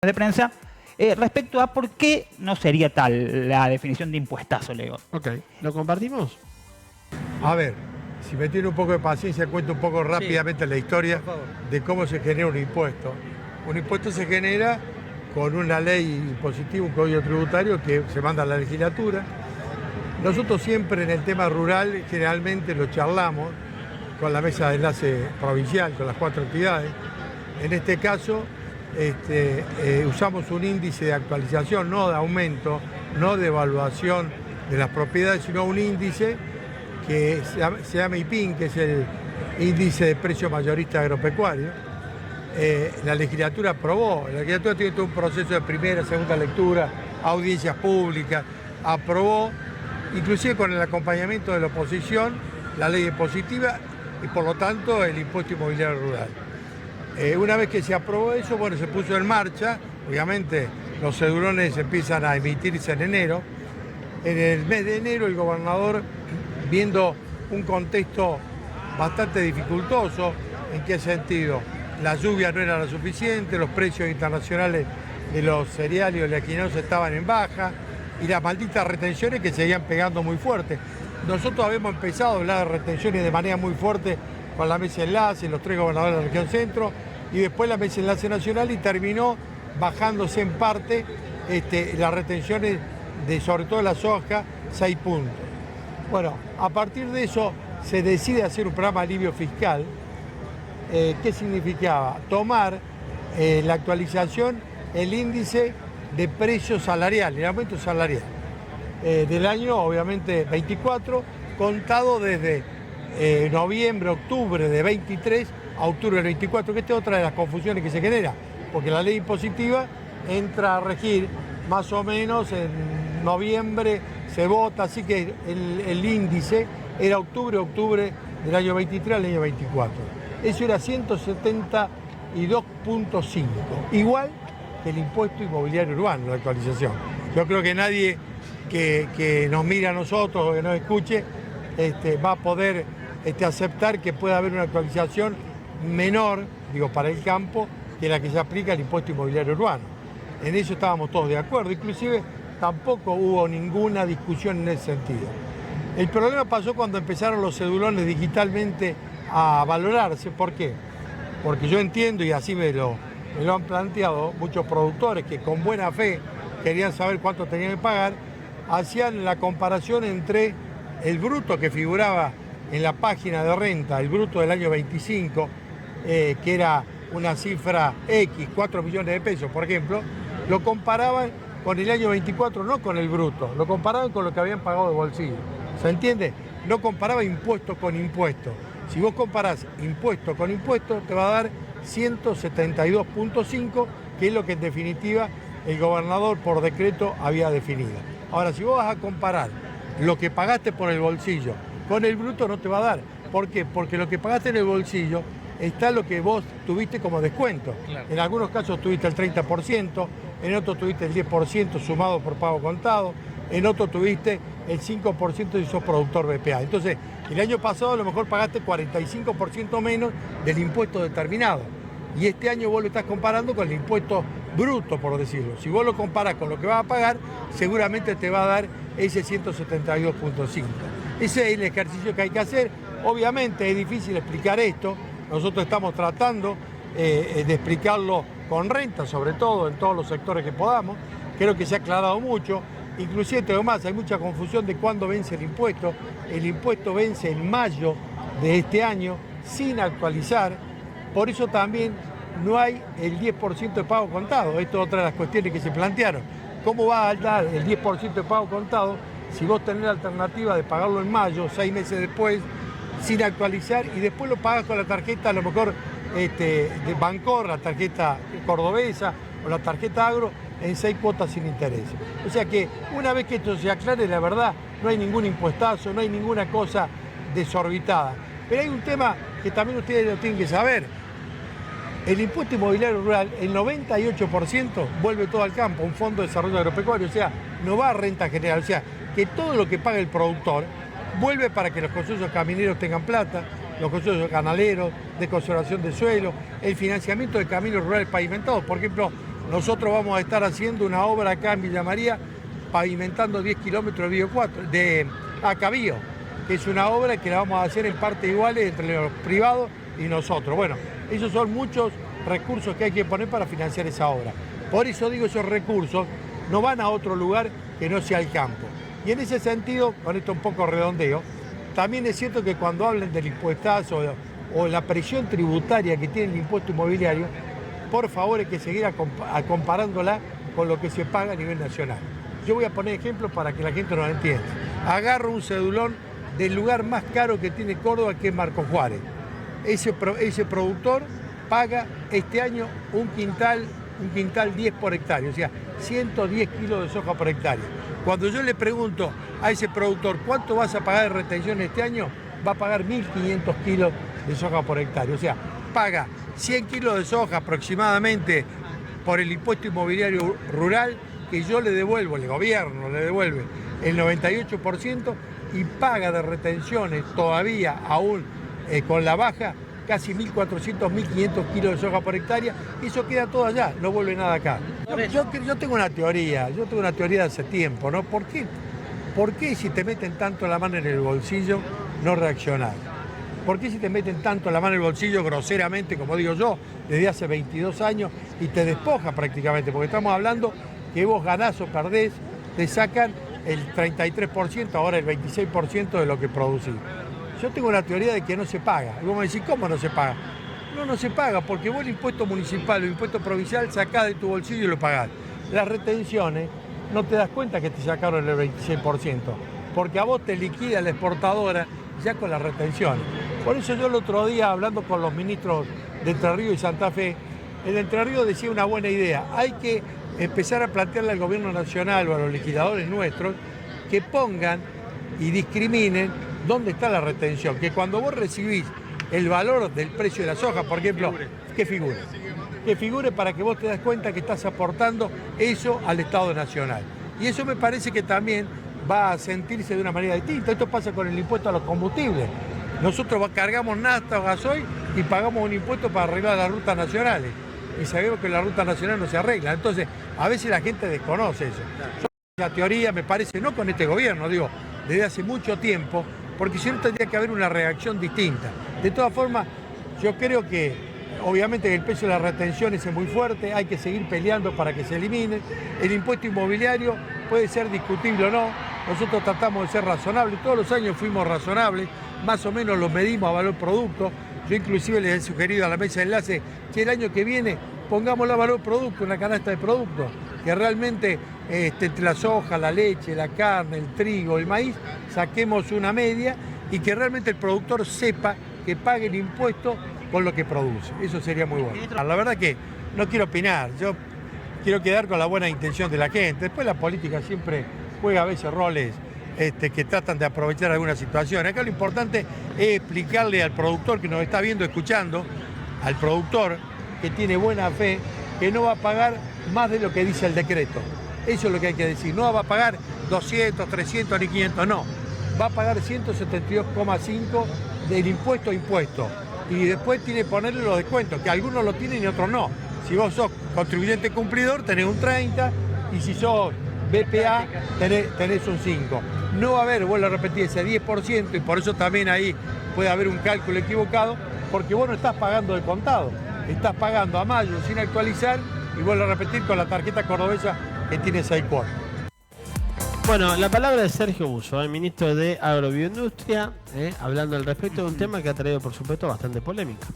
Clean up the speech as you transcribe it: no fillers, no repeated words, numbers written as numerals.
de prensa respecto a por qué no sería tal la definición de impuestazo, Leo. Ok, ¿lo compartimos? A ver, si me tiene un poco de paciencia, cuento un poco rápidamente la historia de cómo se genera un impuesto. Un impuesto se genera con una ley impositiva, un código tributario que se manda a la legislatura. Nosotros siempre en el tema rural generalmente lo charlamos con la mesa de enlace provincial, con las 4 entidades. En este caso usamos un índice de actualización, no de aumento, no de evaluación de las propiedades, sino un índice que se llama IPIN, que es el índice de precio mayorista agropecuario. La legislatura aprobó, la legislatura tiene todo un proceso de primera, segunda lectura, audiencias públicas, aprobó, inclusive con el acompañamiento de la oposición, la ley impositiva y por lo tanto el impuesto inmobiliario rural. Una vez que se aprobó eso, bueno, se puso en marcha, obviamente los cedulones empiezan a emitirse en enero. En el mes de enero el gobernador, viendo un contexto bastante dificultoso, ¿en qué sentido? La lluvia no era lo suficiente, los precios internacionales de los cereales y oleaginosos estaban en baja y las malditas retenciones que seguían pegando muy fuerte. Nosotros habíamos empezado a hablar de retenciones de manera muy fuerte con la mesa de enlace, los 3 gobernadores de la región centro y después la mesa de enlace nacional y terminó bajándose en parte las retenciones de sobre todo la soja, 6 puntos. Bueno, a partir de eso se decide hacer un programa de alivio fiscal. ¿Qué significaba? Tomar la actualización, el índice de precios salariales, el aumento salarial del año, obviamente, 24, contado desde noviembre, octubre de 23 a octubre del 24, que esta es otra de las confusiones que se genera, porque la ley impositiva entra a regir más o menos en noviembre, se vota, así que el índice era octubre del año 23 al año 24. Eso era 172.5, igual que el impuesto inmobiliario urbano, la actualización. Yo creo que nadie que nos mire a nosotros o que nos escuche va a poder aceptar que pueda haber una actualización menor, digo, para el campo, que la que se aplica al impuesto inmobiliario urbano. En eso estábamos todos de acuerdo, inclusive tampoco hubo ninguna discusión en ese sentido. El problema pasó cuando empezaron los cedulones digitalmente a valorarse. ¿Por qué? Porque yo entiendo, y así me lo han planteado muchos productores que con buena fe querían saber cuánto tenían que pagar, hacían la comparación entre el bruto que figuraba en la página de renta, el bruto del año 25, que era una cifra X, 4 millones de pesos, por ejemplo, lo comparaban con el año 24, no con el bruto, lo comparaban con lo que habían pagado de bolsillo. ¿Se entiende? No comparaba impuesto con impuesto. Si vos comparás impuesto con impuesto, te va a dar 172.5, que es lo que en definitiva el gobernador por decreto había definido. Ahora, si vos vas a comparar lo que pagaste por el bolsillo con el bruto, no te va a dar. ¿Por qué? Porque lo que pagaste en el bolsillo está lo que vos tuviste como descuento. Claro. En algunos casos tuviste el 30%, en otros tuviste el 10% sumado por pago contado, en otros tuviste el 5% si sos productor BPA. Entonces, el año pasado a lo mejor pagaste 45% menos del impuesto determinado. Y este año vos lo estás comparando con el impuesto bruto, por decirlo. Si vos lo comparás con lo que vas a pagar, seguramente te va a dar ese 172.5. Ese es el ejercicio que hay que hacer. Obviamente es difícil explicar esto. Nosotros estamos tratando de explicarlo con renta, sobre todo en todos los sectores que podamos. Creo que se ha aclarado mucho. Inclusive, te digo más, hay mucha confusión de cuándo vence el impuesto. El impuesto vence en mayo de este año sin actualizar. Por eso también no hay el 10% de pago contado. Esto es otra de las cuestiones que se plantearon. ¿Cómo va a dar el 10% de pago contado si vos tenés la alternativa de pagarlo en mayo, 6 meses después, sin actualizar, y después lo pagas con la tarjeta, a lo mejor de Bancor, la tarjeta cordobesa o la tarjeta Agro, en 6 cuotas sin interés? O sea que una vez que esto se aclare, la verdad, no hay ningún impuestazo, no hay ninguna cosa desorbitada. Pero hay un tema que también ustedes lo tienen que saber. El impuesto inmobiliario rural, el 98% vuelve todo al campo, un fondo de desarrollo agropecuario, o sea, no va a renta general, o sea, que todo lo que paga el productor vuelve para que los consorcios camineros tengan plata, los consorcios canaleros, de conservación de suelo, el financiamiento de caminos rurales pavimentados. Por ejemplo, nosotros vamos a estar haciendo una obra acá en Villa María, pavimentando 10 kilómetros de Cabío, que es una obra que la vamos a hacer en partes iguales entre los privados y nosotros. Bueno, esos son muchos recursos que hay que poner para financiar esa obra. Por eso digo, esos recursos no van a otro lugar que no sea el campo. Y en ese sentido, con esto un poco redondeo, también es cierto que cuando hablen del impuestazo o la presión tributaria que tiene el impuesto inmobiliario, por favor hay que seguir comparándola con lo que se paga a nivel nacional. Yo voy a poner ejemplos para que la gente nos entienda. Agarro un cedulón del lugar más caro que tiene Córdoba, que es Marcos Juárez. Ese productor paga este año un quintal 10 por hectárea, o sea, 110 kilos de soja por hectárea. Cuando yo le pregunto a ese productor cuánto vas a pagar de retención este año, va a pagar 1.500 kilos de soja por hectárea. O sea, paga 100 kilos de soja aproximadamente por el impuesto inmobiliario rural, que yo le devuelvo, el gobierno le devuelve el 98%, y paga de retenciones todavía aún con la baja casi 1.400, 1.500 kilos de soja por hectárea, y eso queda todo allá, no vuelve nada acá. Yo tengo una teoría, de hace tiempo, ¿no? ¿Por qué si te meten tanto la mano en el bolsillo no reaccionás? ¿Por qué si te meten tanto la mano en el bolsillo groseramente, como digo yo, desde hace 22 años, y te despojan prácticamente? Porque estamos hablando que vos ganás o perdés, te sacan el 33%, ahora el 26% de lo que producís. Yo tengo una teoría de que no se paga. Y vos me decís, ¿cómo no se paga? No se paga, porque vos el impuesto municipal o el impuesto provincial sacás de tu bolsillo y lo pagás. Las retenciones, no te das cuenta que te sacaron el 26%, porque a vos te liquida la exportadora ya con las retenciones. Por eso yo el otro día, hablando con los ministros de Entre Ríos y Santa Fe, el de Entre Ríos decía una buena idea. Hay que empezar a plantearle al gobierno nacional o a los liquidadores nuestros que pongan y discriminen dónde está la retención. Que cuando vos recibís el valor del precio de la soja, por ejemplo, que figure para que vos te das cuenta que estás aportando eso al Estado Nacional. Y eso me parece que también va a sentirse de una manera distinta. Esto pasa con el impuesto a los combustibles. Nosotros cargamos nafta o gasoil y pagamos un impuesto para arreglar las rutas nacionales. Y sabemos que la ruta nacional no se arregla. Entonces, a veces la gente desconoce eso. La teoría me parece, no con este gobierno, digo, desde hace mucho tiempo, porque si no tendría que haber una reacción distinta. De todas formas, yo creo que obviamente el peso de las retenciones es muy fuerte, hay que seguir peleando para que se elimine. El impuesto inmobiliario puede ser discutible o no, nosotros tratamos de ser razonables, todos los años fuimos razonables, más o menos lo medimos a valor producto. Yo inclusive les he sugerido a la mesa de enlace que el año que viene pongamos la valor producto, una canasta de productos, que realmente entre la soja, la leche, la carne, el trigo, el maíz, saquemos una media y que realmente el productor sepa que pague el impuesto con lo que produce. Eso sería muy bueno. La verdad que no quiero opinar, yo quiero quedar con la buena intención de la gente. Después la política siempre juega a veces roles que tratan de aprovechar alguna situación. Acá lo importante es explicarle al productor que nos está viendo, escuchando, al productor que tiene buena fe, que no va a pagar más de lo que dice el decreto. Eso es lo que hay que decir. No va a pagar 200, 300 ni 500, no. Va a pagar 172,5 del impuesto a impuesto. Y después tiene que ponerle los descuentos, que algunos lo tienen y otros no. Si vos sos contribuyente cumplidor, tenés un 30, y si sos BPA, tenés un 5. No va a haber, vuelvo a repetir, ese 10%, y por eso también ahí puede haber un cálculo equivocado, porque vos no estás pagando de contado, estás pagando a mayo sin actualizar, y vuelvo a repetir, con la tarjeta cordobesa que tiene 6 cuotas. Bueno, la palabra de Sergio Busso, el ministro de Agrobioindustria, hablando al respecto de un tema que ha traído, por supuesto, bastante polémica.